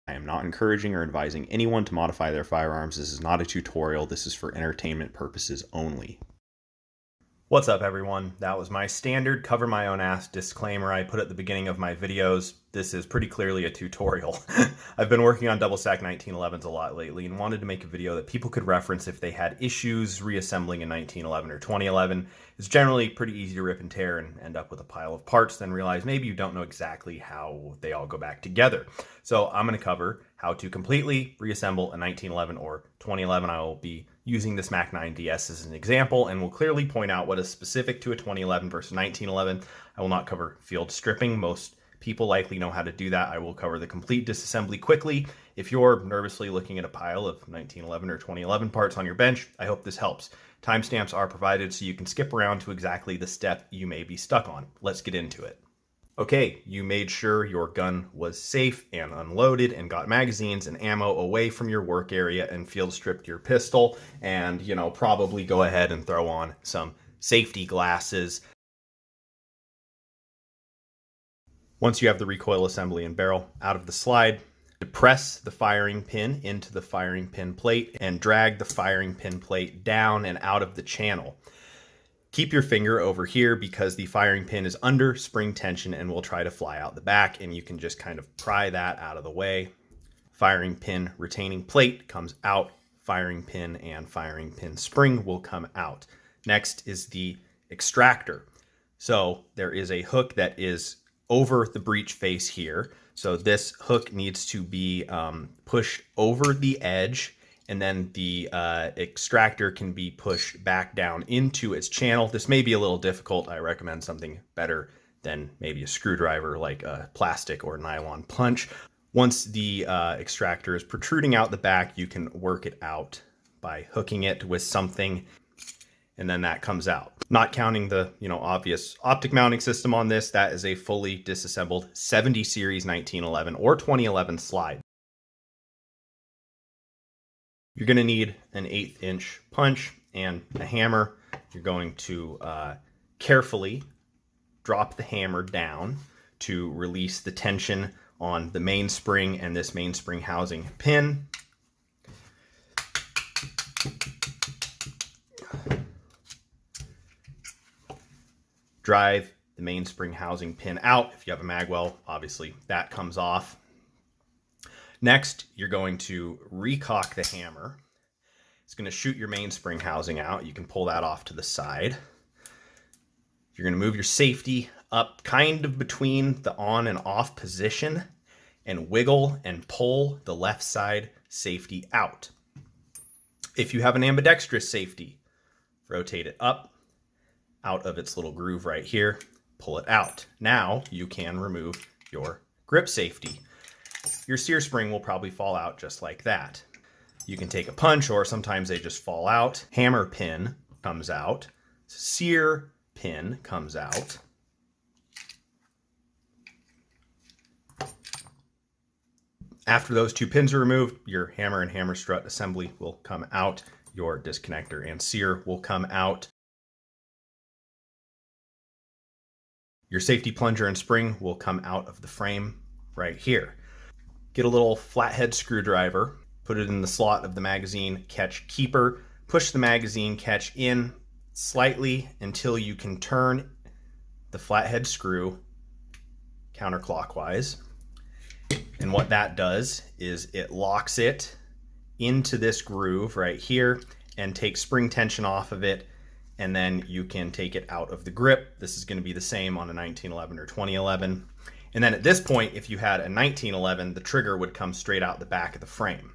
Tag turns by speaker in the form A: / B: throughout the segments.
A: I am not encouraging or advising anyone to modify their firearms. This is not a tutorial. This is for entertainment purposes only. What's up, everyone? That was my standard cover my own ass disclaimer I put at the beginning of my videos. This is pretty clearly a tutorial. I've been working on double stack 1911s a lot lately and wanted to make a video that people could reference if they had issues reassembling a 1911 or 2011. It's generally pretty easy to rip and tear and end up with a pile of parts, then realize maybe you don't know exactly how they all go back together. So I'm going to cover how to completely reassemble a 1911 or 2011. I will be using this Mac 9 DS as an example and will clearly point out what is specific to a 2011 versus 1911. I will not cover field stripping. Most people likely know how to do that. I will cover the complete disassembly quickly. If you're nervously looking at a pile of 1911 or 2011 parts on your bench, I hope this helps. Timestamps are provided so you can skip around to exactly the step you may be stuck on. Let's get into it. Okay, you made sure your gun was safe and unloaded and got magazines and ammo away from your work area and field stripped your pistol and, probably go ahead and throw on some safety glasses. Once you have the recoil assembly and barrel out of the slide, depress the firing pin into the firing pin plate and drag the firing pin plate down and out of the channel. Keep your finger over here because the firing pin is under spring tension and will try to fly out the back, and you can just kind of pry that out of the way. Firing pin retaining plate comes out. Firing pin and firing pin spring will come out. Next is the extractor. So there is a hook that is over the breech face here. So this hook needs to be pushed over the edge, and then the extractor can be pushed back down into its channel. This may be a little difficult. I recommend something better than maybe a screwdriver like a plastic or nylon punch. Once the extractor is protruding out the back, you can work it out by hooking it with something, and then that comes out. Not counting the obvious optic mounting system on this, that is a fully disassembled 70 series 1911 or 2011 slide. You're going to need an 1/8 inch punch and a hammer. You're going to carefully drop the hammer down to release the tension on the mainspring and this mainspring housing pin. Drive the mainspring housing pin out. If you have a magwell, obviously that comes off. Next, you're going to recock the hammer. It's going to shoot your mainspring housing out. You can pull that off to the side. You're going to move your safety up kind of between the on and off position and wiggle and pull the left side safety out. If you have an ambidextrous safety, rotate it up out of its little groove right here, pull it out. Now you can remove your grip safety. Your Sear spring will probably fall out just like that. You can take a punch, or sometimes they just fall out. Hammer pin comes out. Sear pin comes out. After those two pins are removed, your hammer and hammer strut assembly will come out. Your disconnector and sear will come out. Your safety plunger and spring will come out of the frame right here. Get a little flathead screwdriver, put it in the slot of the magazine catch keeper, push the magazine catch in slightly until you can turn the flathead screw counterclockwise. And what that does is it locks it into this groove right here and takes spring tension off of it, and then you can take it out of the grip. This is going to be the same on a 1911 or 2011. And then at this point, if you had a 1911, the trigger would come straight out the back of the frame.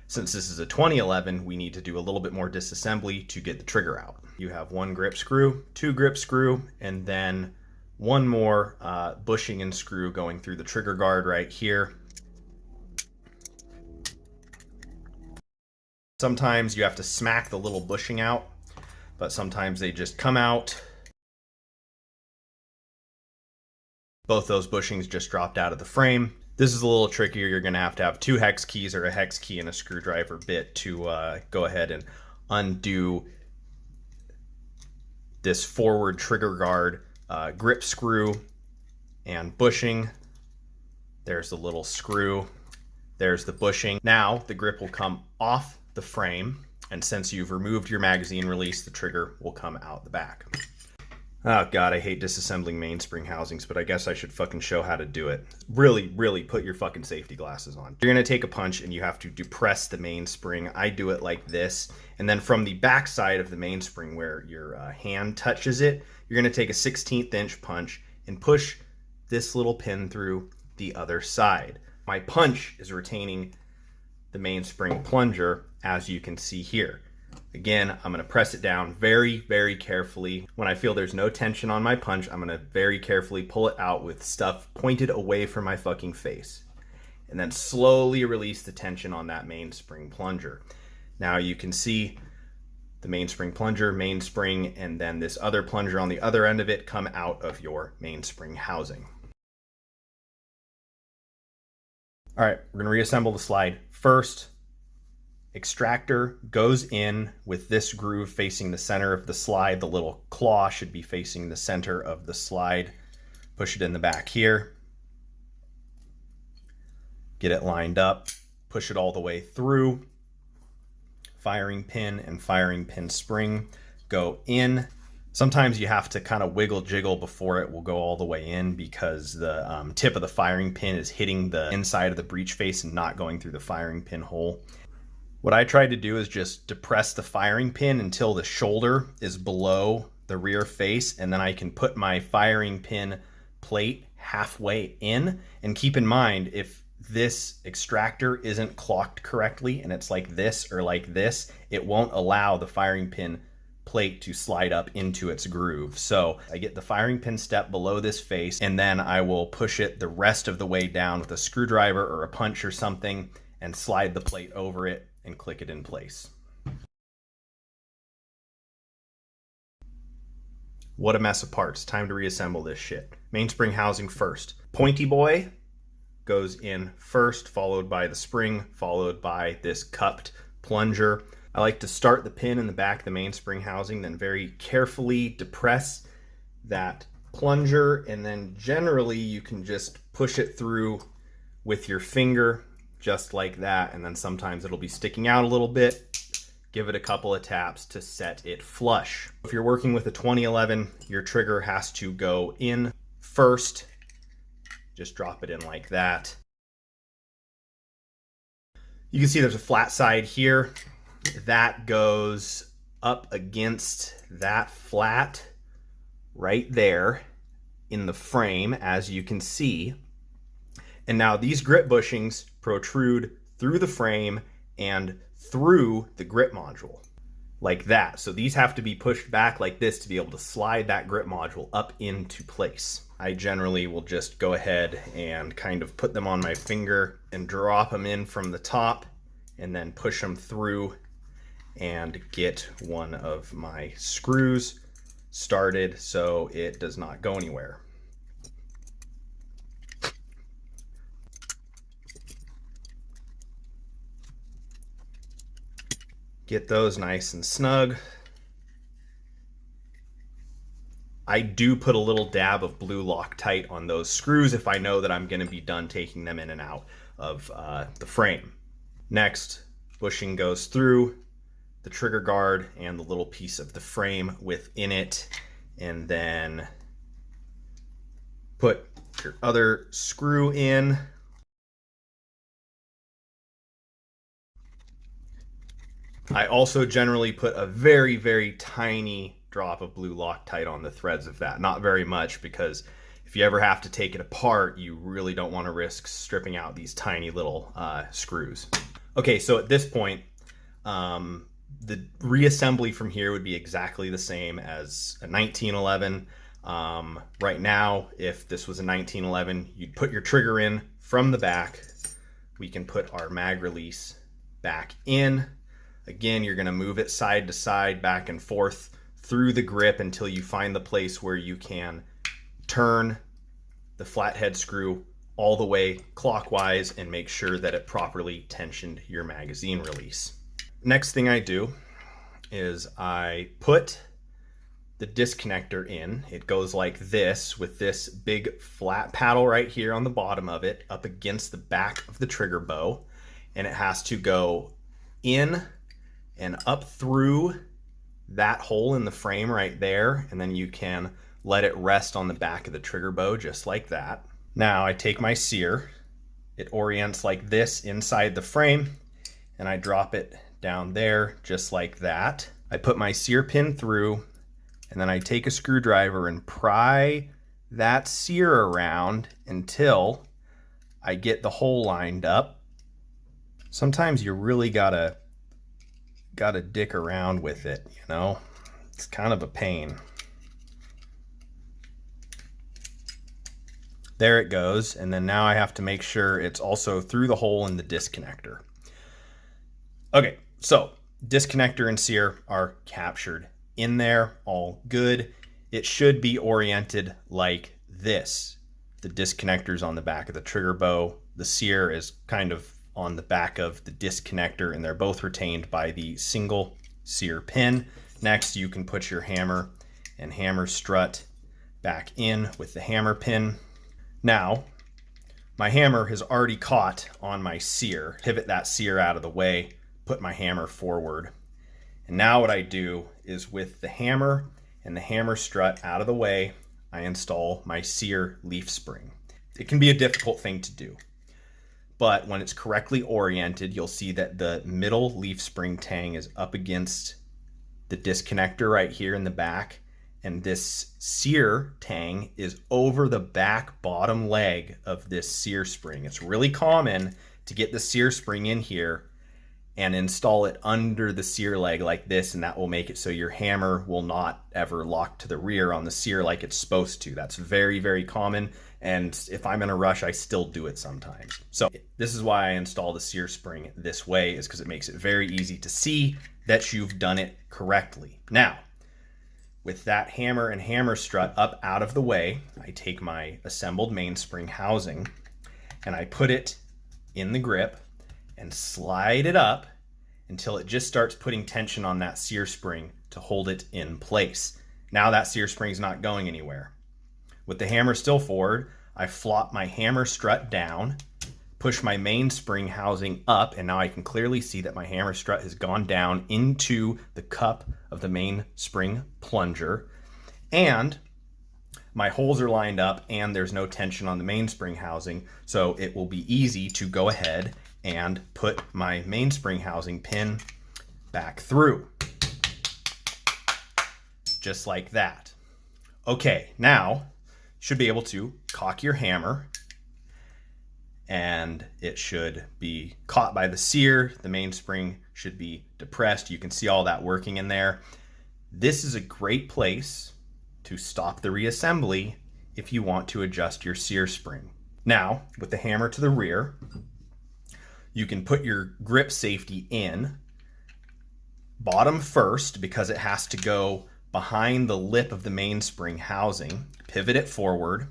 A: Since this is a 2011, we need to do a little bit more disassembly to get the trigger out. You have one grip screw, two grip screw, and then one more bushing and screw going through the trigger guard right here. Sometimes you have to smack the little bushing out, but sometimes they just come out. Both those bushings just dropped out of the frame. This is a little trickier. You're going to have 2 hex keys or a hex key and a screwdriver bit to go ahead and undo this forward trigger guard grip screw and bushing. There's the little screw There's the bushing. Now the grip will come off the frame, and since you've removed your magazine release, the trigger will come out the back. Oh God, I hate disassembling mainspring housings, but I guess I should fucking show how to do it. Really, really put your fucking safety glasses on. You're gonna take a punch and you have to depress the mainspring. I do it like this. And then from the back side of the mainspring where your hand touches it, you're gonna take a 1/16 inch punch and push this little pin through the other side. My punch is retaining the mainspring plunger, as you can see here. Again, I'm going to press it down very, very carefully. When I feel there's no tension on my punch, I'm going to very carefully pull it out with stuff pointed away from my fucking face. And then slowly release the tension on that mainspring plunger. Now you can see the mainspring plunger, mainspring, and then this other plunger on the other end of it come out of your mainspring housing. All right, we're going to reassemble the slide. First, extractor goes in with this groove facing the center of the slide. The little claw should be facing the center of the slide. Push it in the back here. Get it lined up. Push it all the way through. Firing pin and firing pin spring go in. Sometimes you have to kind of wiggle jiggle before it will go all the way in because the tip of the firing pin is hitting the inside of the breech face and not going through the firing pin hole. What I tried to do is just depress the firing pin until the shoulder is below the rear face, and then I can put my firing pin plate halfway in. And keep in mind, if this extractor isn't clocked correctly and it's like this or like this, it won't allow the firing pin plate to slide up into its groove. So I get the firing pin step below this face, and then I will push it the rest of the way down with a screwdriver or a punch or something and slide the plate over it and click it in place. What a mess of parts. Time to reassemble this shit. Mainspring housing first. Pointy boy goes in first, followed by the spring, followed by this cupped plunger. I like to start the pin in the back of the mainspring housing, then very carefully depress that plunger, and then generally you can just push it through with your finger, just like that, and then sometimes it'll be sticking out a little bit. Give it a couple of taps to set it flush. If you're working with a 2011, your trigger has to go in first. Just drop it in like that. You can see there's a flat side here. That goes up against that flat right there in the frame, as you can see. And now these grip bushings protrude through the frame and through the grip module like that. So these have to be pushed back like this to be able to slide that grip module up into place. I generally will just go ahead and kind of put them on my finger and drop them in from the top and then push them through and get one of my screws started so it does not go anywhere. Get those nice and snug. I do put a little dab of blue Loctite on those screws if I know that I'm going to be done taking them in and out of the frame. Next, bushing goes through the trigger guard and the little piece of the frame within it, and then put your other screw in. I also generally put a very, very tiny drop of blue Loctite on the threads of that. Not very much, because if you ever have to take it apart, you really don't want to risk stripping out these tiny little screws. Okay, so at this point, the reassembly from here would be exactly the same as a 1911. Right now, if this was a 1911, you'd put your trigger in from the back. We can put our mag release back in. Again, you're going to move it side to side, back and forth through the grip until you find the place where you can turn the flathead screw all the way clockwise and make sure that it properly tensioned your magazine release. Next thing I do is I put the disconnector in. It goes like this with this big flat paddle right here on the bottom of it up against the back of the trigger bow, and it has to go in and up through that hole in the frame right there, and then you can let it rest on the back of the trigger bow just like that. Now I take my Sear, it orients like this inside the frame, and I drop it down there just like that. I put my Sear pin through, and then I take a screwdriver and pry that Sear around until I get the hole lined up. Sometimes you really gotta dick around with it, you know? It's kind of a pain. There it goes, and then now I have to make sure it's also through the hole in the disconnector. Okay, so disconnector and Sear are captured in there, all good. It should be oriented like this. The disconnector's on the back of the trigger bow. The Sear is kind of on the back of the disconnector, and they're both retained by the single Sear pin. Next, you can put your hammer and hammer strut back in with the hammer pin. Now, my hammer has already caught on my Sear. Pivot that Sear out of the way, put my hammer forward. And now what I do is with the hammer and the hammer strut out of the way, I install my Sear leaf spring. It can be a difficult thing to do, but when it's correctly oriented, you'll see that the middle leaf spring tang is up against the disconnector right here in the back, and this Sear tang is over the back bottom leg of this Sear spring. It's really common to get the Sear spring in here and install it under the Sear leg like this, and that will make it so your hammer will not ever lock to the rear on the Sear like it's supposed to. That's very, very common, and if I'm in a rush, I still do it sometimes. So this is why I install the Sear spring this way, is because it makes it very easy to see that you've done it correctly. Now, with that hammer and hammer strut up out of the way, I take my assembled mainspring housing and I put it in the grip and slide it up until it just starts putting tension on that Sear spring to hold it in place. Now that Sear spring's not going anywhere. With the hammer still forward, I flop my hammer strut down, push my mainspring housing up, and now I can clearly see that my hammer strut has gone down into the cup of the mainspring plunger, and my holes are lined up and there's no tension on the mainspring housing, so it will be easy to go ahead and put my mainspring housing pin back through. Just like that. Okay, now you should be able to cock your hammer and it should be caught by the Sear. The mainspring should be depressed. You can see all that working in there. This is a great place to stop the reassembly if you want to adjust your Sear spring. Now, with the hammer to the rear, you can put your grip safety in bottom first because it has to go behind the lip of the mainspring housing. Pivot it forward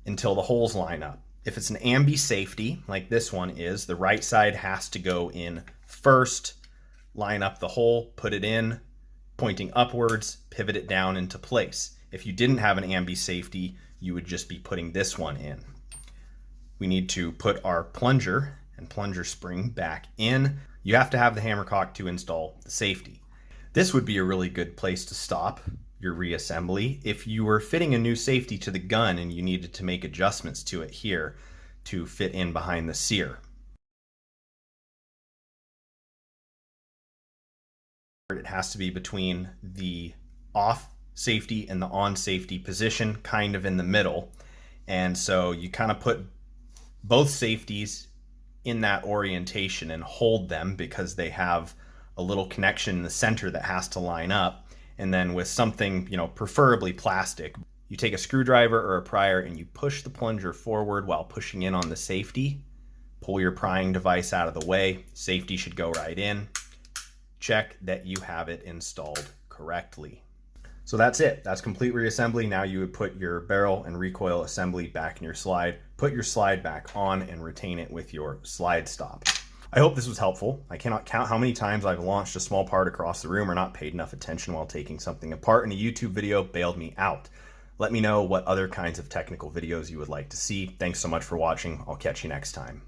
A: until the holes line up. If it's an ambi safety, like this one is, the right side has to go in first, line up the hole, put it in, pointing upwards, pivot it down into place. If you didn't have an ambi safety, you would just be putting this one in. We need to put our plunger and plunger spring back in. You have to have the hammer cock to install the safety. This would be a really good place to stop your reassembly if you were fitting a new safety to the gun and you needed to make adjustments to it here to fit in behind the Sear. It has to be between the off safety and the on safety position, kind of in the middle. And so you kind of put both safeties in that orientation and hold them because they have a little connection in the center that has to line up. And then with something, preferably plastic, you take a screwdriver or a prier and you push the plunger forward while pushing in on the safety. Pull your prying device out of the way. Safety should go right in. Check that you have it installed correctly. So that's it. That's complete reassembly. Now you would put your barrel and recoil assembly back in your slide, put your slide back on and retain it with your slide stop. I hope this was helpful. I cannot count how many times I've launched a small part across the room or not paid enough attention while taking something apart, and a YouTube video bailed me out. Let me know what other kinds of technical videos you would like to see. Thanks so much for watching. I'll catch you next time.